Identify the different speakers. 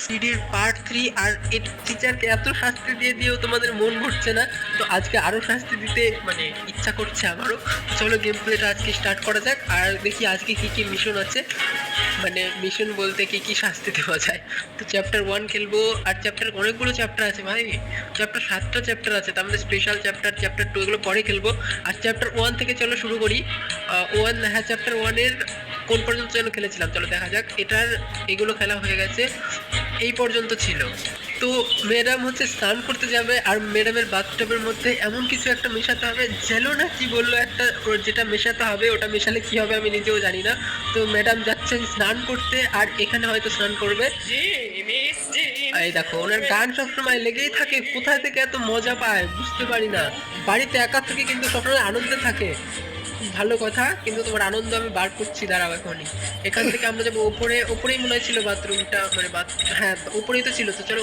Speaker 1: সিডির part 3। আর এই টিচারকে এত শাস্তি দিয়ে দিয়েও তোমাদের মন ভরছে না, তো আজকে আরও শাস্তি দিতে মানে ইচ্ছা করছে আমারও। চলো গেম প্লেটা আজকে স্টার্ট করা যাক, আর দেখি আজকে কী কী মিশন আছে, মানে মিশন বলতে কী কী শাস্তি দেওয়া যায়। তো চ্যাপ্টার 1 খেলবো, আর চ্যাপ্টার অনেকগুলো চ্যাপ্টার আছে ভাই, চ্যাপ্টার 7টা চ্যাপ্টার আছে, তার মধ্যে স্পেশাল চ্যাপ্টার, চ্যাপ্টার 2 এগুলো পরে খেলবো। আর চ্যাপ্টার 1 থেকে চলো শুরু করি। হ্যাঁ, চ্যাপ্টার 1-এর কোন পর্যন্ত যেন খেলেছিলাম, চলো দেখা যাক। এটার এগুলো খেলা হয়ে গেছে, এই পর্যন্ত ছিল। তো ম্যাডাম হচ্ছে স্নান করতে যাবে, আর ম্যাডামের বাথটবের মধ্যে এমন কিছু একটা মেশাতে হবে, যেন না কি বললো একটা, যেটা মেশাতে হবে ওটা মেশালে কি হবে আমি নিজেও জানি না। তো ম্যাডাম যাচ্ছেন স্নান করতে, আর এখানে হয়তো স্নান করবে। এই দেখো ওনার গান সবসময় লেগেই থাকে, কোথায় থেকে এত মজা পায় বুঝতে পারি না। বাড়িতে একা থেকে কিন্তু সবসময় আনন্দে থাকে, ভালো কথা, কিন্তু তোমার আনন্দ আমি বার করছি, দাঁড়াও এখনই। এখান থেকে আমরা যাবো ওপরে, ওপরেই মনে হয় ছিল বাথরুমটা, মানে হ্যাঁ ওপরেই তো ছিল, তো চলো